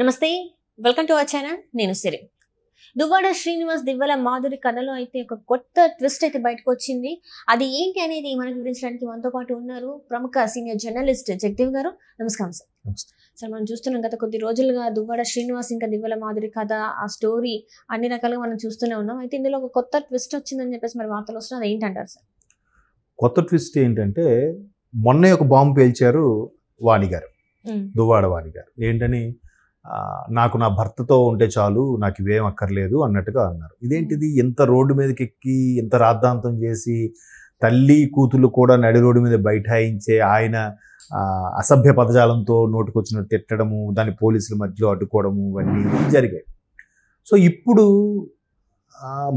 నమస్తే, welcome to our channel. నేను సిరి. దువ్వాడ శ్రీనివాస్ దివ్వెల మాధురి కథలో అయితే ఒక కొత్త ట్విస్ట్ అయితే బయటకు వచ్చింది. అది ఏంటి అనేది మనకు వివరించడానికి మనతో పాటు ఉన్నారు ప్రముఖ సీనియర్ జర్నలిస్ట్ జగదేవ్ గారు. నమస్కారం సార్. సార్, మనం చూస్తున్నాం గత కొద్ది రోజులుగా దువ్వాడ శ్రీనివాస్ ఇంకా దివ్వెల మాధురి కథ, ఆ స్టోరీ అన్ని రకాలుగా మనం చూస్తూనే ఉన్నాం. అయితే ఇందులో ఒక కొత్త ట్విస్ట్ వచ్చిందని చెప్పేసి మరి వార్తలు వస్తున్నాయి. అది ఏంటంటారు సార్? కొత్త ట్విస్ట్ ఏంటంటే, మొన్నే ఒక బాంబు పేల్చారు వాణి గారు, దువ్వాడ వాణి గారు. ఏంటని, నాకు నా భర్తతో ఉంటే చాలు, నాకు ఇవేం అక్కర్లేదు అన్నట్టుగా అన్నారు. ఇదేంటిది, ఎంత రోడ్డు మీదకి ఎక్కి ఎంత రాద్ధాంతం చేసి తల్లి కూతుళ్ళు కూడా నడి రోడ్డు మీద బైఠాయించే ఆయన అసభ్య పదజాలంతో నోటుకొచ్చినట్టు తిట్టడము, దాన్ని పోలీసుల మధ్యలో అడ్డుకోవడము, ఇవన్నీ జరిగాయి. సో ఇప్పుడు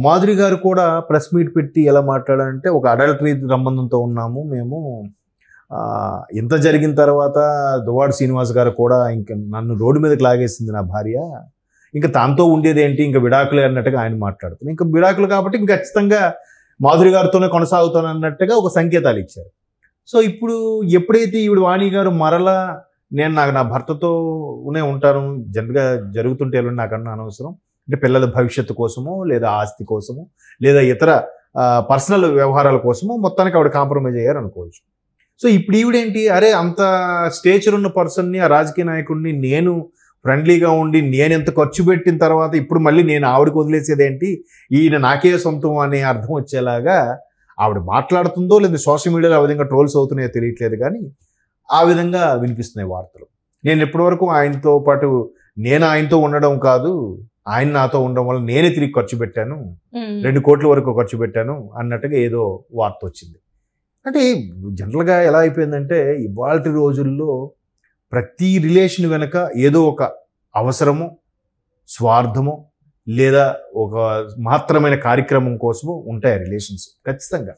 మాధురి గారు కూడా ప్రెస్ మీట్ పెట్టి ఎలా మాట్లాడారంటే, ఒక అడల్టరీ సంబంధంతో ఉన్నాము మేము, ఇంత జరిగిన తర్వాత దువ్వాడ శ్రీనివాస్ గారు కూడా ఇంకా నన్ను రోడ్డు మీదకి లాగేసింది నా భార్య, ఇంకా తనతో ఉండేది ఏంటి, ఇంకా విడాకులే అన్నట్టుగా ఆయన మాట్లాడుతున్నారు. ఇంకా విడాకులు కాబట్టి ఇంకా ఖచ్చితంగా మాధురి గారితోనే కొనసాగుతాను అన్నట్టుగా ఒక సంకేతాలు ఇచ్చారు. సో ఇప్పుడు ఎప్పుడైతే ఈవిడ వాణి గారు మరలా నేను నా భర్తతోనే ఉంటాను, జనరల్గా జరుగుతుంటే నాకన్నా అనవసరం, అంటే పిల్లల భవిష్యత్తు కోసమో లేదా ఆస్తి కోసమో లేదా ఇతర పర్సనల్ వ్యవహారాల కోసమో మొత్తానికి ఆవిడ కాంప్రమైజ్ అయ్యారు అనుకోవచ్చు. సో ఇప్పుడు ఈవిడేంటి, అరే అంత స్టేచర్ ఉన్న పర్సన్ని, ఆ రాజకీయ నాయకుడిని నేను ఫ్రెండ్లీగా ఉండి నేను ఎంత ఖర్చు పెట్టిన తర్వాత ఇప్పుడు మళ్ళీ నేను ఆవిడకి వదిలేసేదేంటి, ఈయన నాకే సొంతం అనే అర్థం వచ్చేలాగా ఆవిడ మాట్లాడుతుందో లేదా సోషల్ మీడియాలో ఆ విధంగా ట్రోల్స్ అవుతున్నాయో తెలియట్లేదు, కానీ ఆ విధంగా వినిపిస్తున్నాయి వార్తలు. నేను ఎప్పటివరకు ఆయనతో పాటు నేను ఆయనతో ఉండడం కాదు, ఆయన నాతో ఉండడం వల్ల నేనే తిరిగి ఖర్చు పెట్టాను, 2 కోట్ల వరకు ఖర్చు పెట్టాను అన్నట్టుగా ఏదో వార్త వచ్చింది. అంటే జనరల్గా ఎలా అయిపోయిందంటే, ఇవాళ రోజుల్లో ప్రతి రిలేషన్ వెనుక ఏదో ఒక అవసరమో, స్వార్థమో లేదా ఒక మహత్తరమైన కార్యక్రమం కోసమో ఉంటాయి రిలేషన్స్ ఖచ్చితంగా.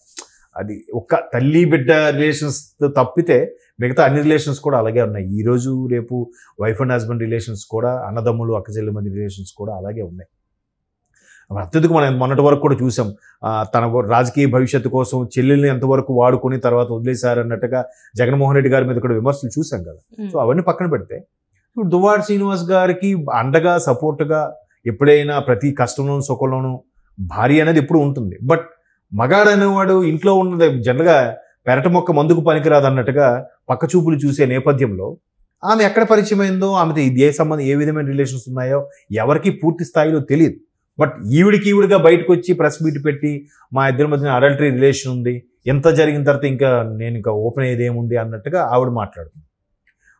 అది ఒక్క తల్లి బిడ్డ రిలేషన్స్ తప్పితే మిగతా అన్ని రిలేషన్స్ కూడా అలాగే ఉన్నాయి. ఈరోజు రేపు వైఫ్ అండ్ హస్బెండ్ రిలేషన్స్ కూడా, అన్నదమ్ములు అక్కచెల్లి మధ్య రిలేషన్స్ కూడా అలాగే ఉన్నాయి. అత్యధిక మనం మొన్నటి వరకు కూడా చూసాం, తన రాజకీయ భవిష్యత్తు కోసం చెల్లెల్ని ఎంతవరకు వాడుకొని తర్వాత వదిలేశారన్నట్టుగా జగన్మోహన్ రెడ్డి గారి మీద కూడా విమర్శలు చూసాం కదా. సో అవన్నీ పక్కన పెడితే, ఇప్పుడు దువ్వాడ శ్రీనివాస్ గారికి అండగా సపోర్ట్గా ఎప్పుడైనా ప్రతి కష్టంలోనూ సుఖంలోనూ భార్య అనేది ఎప్పుడు ఉంటుంది. బట్ మగాడు అనేవాడు ఇంట్లో ఉన్నది జనరల్గా పెరట మొక్క మందుకు పనికిరాదు అన్నట్టుగా పక్క చూపులు చూసే నేపథ్యంలో ఆమె ఎక్కడ పరిచయం అయిందో, ఆమెతో ఏ విధమైన రిలేషన్స్ ఉన్నాయో ఎవరికి పూర్తి స్థాయిలో తెలియదు. బట్ ఈవిడిగా బయటకు వచ్చి ప్రెస్ మీట్ పెట్టి మా ఇద్దరి మధ్యన అడల్టరీ రిలేషన్ ఉంది, ఎంత జరిగిన తర్వాత ఇంకా నేను ఇంకా ఓపెన్ అయ్యేది ఏముంది అన్నట్టుగా ఆవిడ మాట్లాడుతుంది.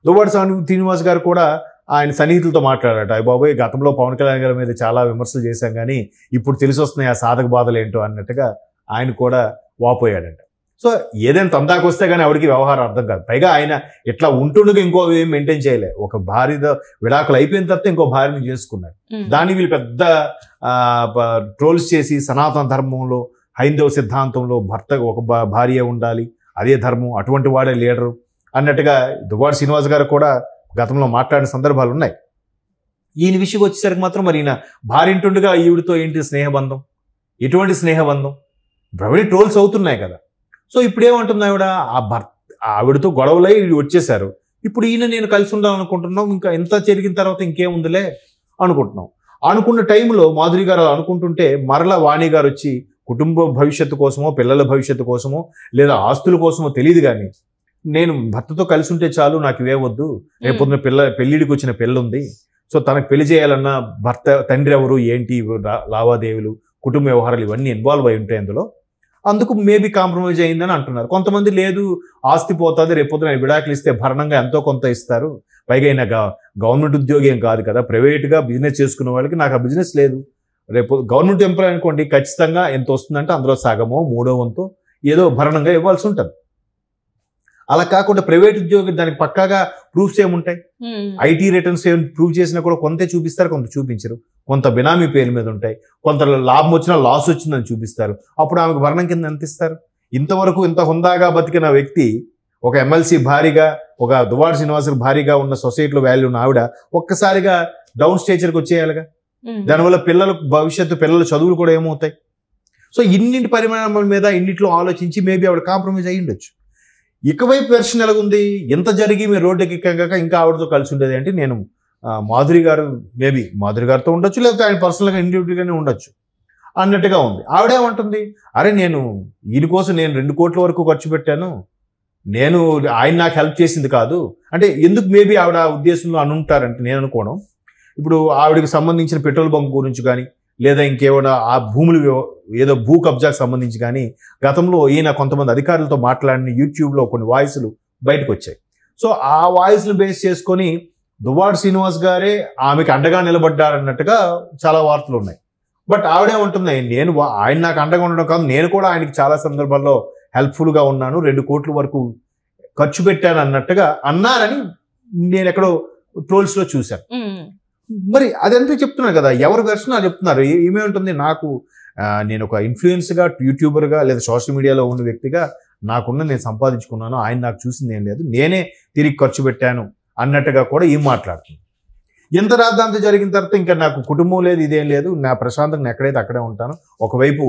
దువ్వాడ శ్రీనివాస్ గారు కూడా ఆయన సన్నిహితులతో మాట్లాడారట, అయ్య బాబోయ్ గతంలో పవన్ కళ్యాణ్ గారి మీద చాలా విమర్శలు చేశాం కానీ ఇప్పుడు తెలిసి వస్తున్నాయి ఆ సాధక బాధలు ఏంటో అన్నట్టుగా ఆయన కూడా వాపోయాడట. సో ఏదైనా తందాకు వస్తే కానీ ఆవిడికి వ్యవహారం అర్థం కాదు. పైగా ఆయన ఇట్లా ఉంటుండగా ఇంకో ఏం మెయింటైన్ చేయలే. ఒక భార్య విడాకులు అయిపోయిన తర్వాత ఇంకో భార్యని చేసుకున్నాడు. దాన్ని వీళ్ళు పెద్ద ట్రోల్స్ చేసి సనాతన ధర్మంలో, హైందవ సిద్ధాంతంలో భర్త ఒక భార్య ఉండాలి, అదే ధర్మం, అటువంటి వాడే లీడరు అన్నట్టుగా దువ్వాడ శ్రీనివాస్ గారు కూడా గతంలో మాట్లాడిన సందర్భాలు ఉన్నాయి. ఈయన విషయం వచ్చేసరికి మాత్రం మరి ఈయన భార్య ఇంటుండగా ఈవిడితో ఏంటి స్నేహబంధం, ఎటువంటి స్నేహబంధం, ప్రవీణ్ ట్రోల్స్ అవుతున్నాయి కదా. సో ఇప్పుడు ఏమంటుంది ఆవిడ, ఆవిడతో గొడవలై వచ్చేసారు, ఇప్పుడు ఈయన నేను కలిసి ఉండాలనుకుంటున్నాం, ఇంకా ఎంత జరిగిన తర్వాత ఇంకేముందిలే అనుకుంటున్నాం. అనుకున్న టైంలో మాధురి గారు అనుకుంటుంటే మరలా వాణి గారు వచ్చి కుటుంబ భవిష్యత్తు కోసమో, పిల్లల భవిష్యత్తు కోసమో లేదా ఆస్తుల కోసమో తెలియదు కానీ, నేను భర్తతో కలిసి ఉంటే చాలు, నాకు ఇవే వద్దు, రేపొద్దున పెళ్ళిడికి వచ్చిన పెళ్ళి ఉంది, సో తనకు పెళ్లి చేయాలన్నా భర్త తండ్రి ఎవరు ఏంటి లావాదేవీలు, కుటుంబ వ్యవహారాలు ఇవన్నీ ఇన్వాల్వ్ అయి ఉంటాయి అందులో, అందుకు మేబీ కాంప్రమైజ్ అయిందని అంటున్నారు. కొంతమంది లేదు ఆస్తి పోతుంది, రేపొద్దున విడాకులు ఇస్తే భరణంగా ఎంతో కొంత ఇస్తారు, పైగా అయినా గవర్నమెంట్ ఉద్యోగి ఏం కాదు కదా, ప్రైవేట్గా బిజినెస్ చేసుకునే వాళ్ళకి నాకు ఆ బిజినెస్ లేదు, రేపు గవర్నమెంట్ ఎంప్లాయ్ అనుకోండి ఖచ్చితంగా ఎంత వస్తుందంటే అందులో సగమో 3వ వంతో ఏదో భరణంగా ఇవ్వాల్సి ఉంటుంది. అలా కాకుండా ప్రైవేట్ ఉద్యోగి దానికి పక్కాగా ప్రూఫ్స్ ఏముంటాయి, ఐటీ రిటర్న్స్ ఏమి ప్రూవ్ చేసినా కూడా కొంత చూపిస్తారు, కొంత చూపించరు, కొంత బినామీ పేరు మీద ఉంటాయి, కొంత లాభం వచ్చినా లాస్ వచ్చిందని చూపిస్తారు, అప్పుడు ఆమెకు భరణం కింద ఎంత ఇస్తారు. ఇంతవరకు ఇంత హుందాగా బతికిన వ్యక్తి, ఒక ఎమ్మెల్సీ భారీగా, ఒక దువ్వాడ శ్రీనివాస్ భారీగా ఉన్న సొసైటీలో వాల్యూ ఉన్న ఆవిడ ఒక్కసారిగా డౌన్ స్టేచర్కి వచ్చేయాలిగా. దానివల్ల పిల్లల చదువులు కూడా ఏమవుతాయి. సో ఇన్నింటి పరిమాణాల మీద ఇన్నింటిలో ఆలోచించి మేబీ ఆవిడ కాంప్రమైజ్ అయ్యి ఉండొచ్చు. ఇకవైపు వెర్షన్ ఎలాగుంది, ఎంత జరిగి మీరు రోడ్డుకి ఎక్కాక ఇంకా ఆవిడతో కలిసి ఉండేది అంటే, నేను మాధురి గారు మేబీ మాధురి గారితో ఉండొచ్చు, లేకపోతే ఆయన పర్సనల్గా ఇండివిజువల్గానే ఉండొచ్చు అన్నట్టుగా ఉంది. ఆవిడేమంటుంది, అరే నేను ఈయన కోసం నేను 2 కోట్ల వరకు ఖర్చు పెట్టాను, నేను ఆయన నాకు హెల్ప్ చేసింది కాదు అంటే ఎందుకు మేబీ ఆవిడ ఉద్దేశంలో అనుంటారంటే నేను అనుకోవడం, ఇప్పుడు ఆవిడకి సంబంధించిన పెట్రోల్ బంక్ గురించి కానీ లేదా ఇంకేమైనా ఆ భూములు ఏదో భూ కబ్జాకు సంబంధించి కానీ గతంలో ఈయన కొంతమంది అధికారులతో మాట్లాడిన యూట్యూబ్లో కొన్ని వాయిస్లు బయటకు వచ్చాయి. సో ఆ వాయిస్ను బేస్ చేసుకొని దువ్వాడ శ్రీనివాస్ గారే ఆమెకి అండగా నిలబడ్డారన్నట్టుగా చాలా వార్తలు ఉన్నాయి. బట్ ఆవిడే ఉంటుంది, నేను ఆయన నాకు అండగా ఉండడం కాదు, నేను కూడా ఆయనకి చాలా సందర్భాల్లో హెల్ప్ఫుల్గా ఉన్నాను, 2 కోట్ల వరకు ఖర్చు పెట్టాను అన్నట్టుగా అన్నారని నేను ఎక్కడో ట్రోల్స్లో చూశాను. మరి అదంతా చెప్తున్నారు కదా, ఎవరి వెర్షన్ అది చెప్తున్నారు. ఏమేముంటుంది, నాకు నేను ఒక ఇన్ఫ్లుయెన్స్గా యూట్యూబర్గా లేదా సోషల్ మీడియాలో ఉన్న వ్యక్తిగా నాకున్న నేను సంపాదించుకున్నాను, ఆయన నాకు చూసింది ఏం లేదు, నేనే తిరిగి ఖర్చు పెట్టాను అన్నట్టుగా కూడా ఏం మాట్లాడుతుంది. ఎంత రాద్దాంతం జరిగిన తర్వాత ఇంకా నాకు కుటుంబం లేదు, ఇదేం లేదు, నా ప్రశాంతంగా ఎక్కడైతే అక్కడే ఉంటాను. ఒకవైపు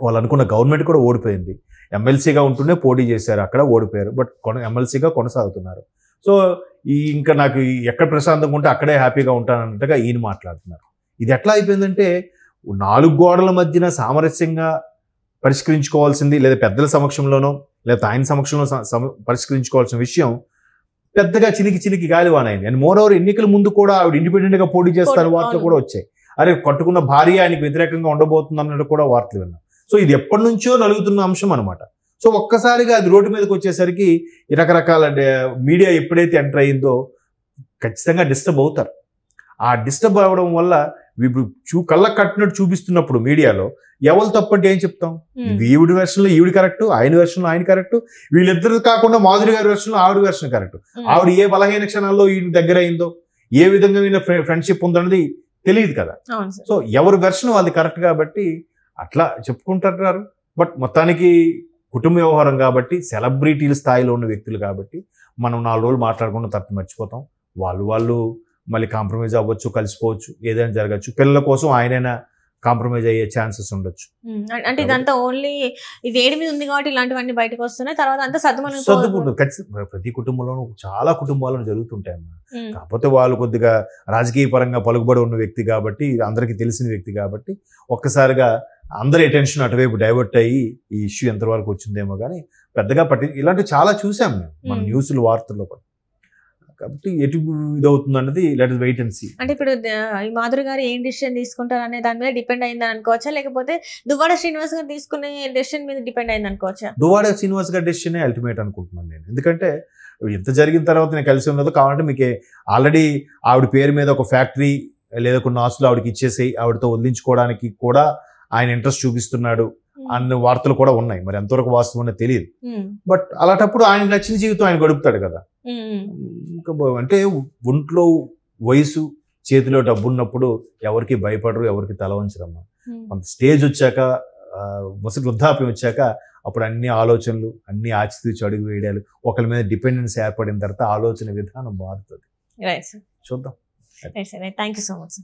వాళ్ళు అనుకున్న గవర్నమెంట్ కూడా ఓడిపోయింది, ఎమ్మెల్సీగా ఉంటూనే పోటీ చేశారు, అక్కడ ఓడిపోయారు, బట్ ఎమ్మెల్సీగా కొనసాగుతున్నారు. సో ఇంకా నాకు ఎక్కడ ప్రశాంతంగా ఉంటే అక్కడే హ్యాపీగా ఉంటానన్నట్టుగా ఈయన మాట్లాడుతున్నారు. ఇది ఎట్లా అయిపోయిందంటే 4 గోడల మధ్యన సామరస్యంగా పరిష్కరించుకోవాల్సింది, లేదా పెద్దల సమక్షంలోనో లేదా ఆయన సమక్షంలో పరిష్కరించుకోవాల్సిన విషయం పెద్దగా చినికి గాలివానైంది. అండ్ మోర్ ఓవర్ ఎన్నికల ముందు కూడా ఆవిడ ఇండిపెండెంట్గా పోటీ చేస్తారు వార్తలు కూడా వచ్చాయి. అరే కట్టుకున్న భార్య ఆయనకి వ్యతిరేకంగా ఉండబోతుంది అన్నట్టు కూడా వార్తలు విన్నాం. సో ఇది ఎప్పటి నుంచో నలుగుతున్న అంశం అనమాట. సో ఒక్కసారిగా అది రోడ్డు మీదకి వచ్చేసరికి రకరకాల మీడియా ఎప్పుడైతే ఎంటర్ అయిందో ఖచ్చితంగా డిస్టర్బ్ అవుతారు. ఆ డిస్టర్బ్ అవ్వడం వల్ల ఇప్పుడు కళ్ళకు కట్టినట్టు చూపిస్తున్నప్పుడు మీడియాలో ఎవరు తప్పంటే ఏం చెప్తాం, ఈవిడి వెర్షన్లో ఈవిడి కరెక్ట్, ఆయన వెర్షన్లో ఆయన కరెక్ట్, వీళ్ళిద్దరు కాకుండా మాధురి గారి వెర్షన్లో ఆవిడ వెర్షన్ కరెక్ట్. ఆవిడ ఏ బలహీన క్షణాల్లో ఈయన దగ్గర అయిందో, ఏ విధంగా ఫ్రెండ్షిప్ ఉందన్నది తెలియదు కదా. సో ఎవరి వెర్షన్ వాళ్ళది కరెక్ట్ కాబట్టి అట్లా చెప్పుకుంటారు. బట్ మొత్తానికి కుటుంబ వ్యవహారం కాబట్టి, సెలబ్రిటీల స్థాయిలో ఉన్న వ్యక్తులు కాబట్టి మనం 4 రోజులు మాట్లాడకుండా తప్ప మర్చిపోతాం. వాళ్ళు మళ్ళీ కాంప్రమైజ్ అవ్వచ్చు, కలిసిపోవచ్చు, ఏదైనా జరగచ్చు. పిల్లల కోసం ఆయనైనా కాంప్రమైజ్ అయ్యే ఛాన్సెస్ ఉండొచ్చు. అంటే ఇదంతా ఓన్లీ ఈ వేడి మీద ఉంది కాబట్టి ఇలాంటివన్నీ బయటకు వస్తున్నాయి, తర్వాత అంతా సర్దుకుంటుంది. ఖచ్చితంగా ప్రతి కుటుంబంలోనూ చాలా కుటుంబాలను జరుగుతుంటాయి అన్న. కాకపోతే వాళ్ళు కొద్దిగా రాజకీయ పరంగా పలుకుబడి ఉన్న వ్యక్తి కాబట్టి, అందరికీ తెలిసిన వ్యక్తి కాబట్టి ఒక్కసారిగా అందరి అటెన్షన్ అటువైపు డైవర్ట్ అయ్యి ఈ ఇష్యూ ఎంతవరకు వచ్చిందేమో కానీ పెద్దగా ఇలాంటివి చాలా చూసాం మేము మన న్యూస్లు వార్తల్లో కూడా. కాబట్టి ఎటు ఇదవుతుంది అన్నది let us wait and see. అంటే ఇప్పుడు ఈ మాధురి గారు ఏం డిసిషన్ తీసుకుంటారు అనే దాని మీద డిపెండ్ అయిందని అనుకోవచ్చా, లేకపోతే దువ్వాడ శ్రీనివాస్ గారు తీసుకునే డెసిషన్ మీద డిపెండ్ అయింది అనుకోవచ్చా? దువ్వాడ శ్రీనివాస్ గారి డెసిషనే అల్టిమేట్ అనుకుంటున్నాను నేను. ఎందుకంటే ఇంత జరిగిన తర్వాత నేను కలిసి ఉన్నదో కావాలంటే మీకు ఆల్రెడీ ఆవిడ పేరు మీద ఒక ఫ్యాక్టరీ లేదా కొన్ని ఆస్తులు ఆవిడకి ఇచ్చేసి ఆవిడతో వదిలించుకోవడానికి కూడా ఆయన ఇంట్రెస్ట్ చూపిస్తున్నాడు అన్న వార్తలు కూడా ఉన్నాయి. మరి ఎంతవరకు వాస్తవం అనేది తెలియదు. బట్ అలాంటప్పుడు ఆయన నచ్చిన జీవితం ఆయన గడుపుతాడు కదా. ఇంకా అంటే ఒంట్లో వయసు చేతిలో డబ్బు ఉన్నప్పుడు ఎవరికి భయపడరు, ఎవరికి తల వంచరమ్మా. కొంత స్టేజ్ వచ్చాక, ముసలి వృద్ధాప్యం వచ్చాక అప్పుడు అన్ని ఆలోచనలు, అన్ని ఆచితూచి అడుగు వేయడాలు, ఒకరి మీద డిపెండెన్స్ ఏర్పడిన తర్వాత ఆలోచన విధానం మారుతుంది. చూద్దాం. Thank you so much.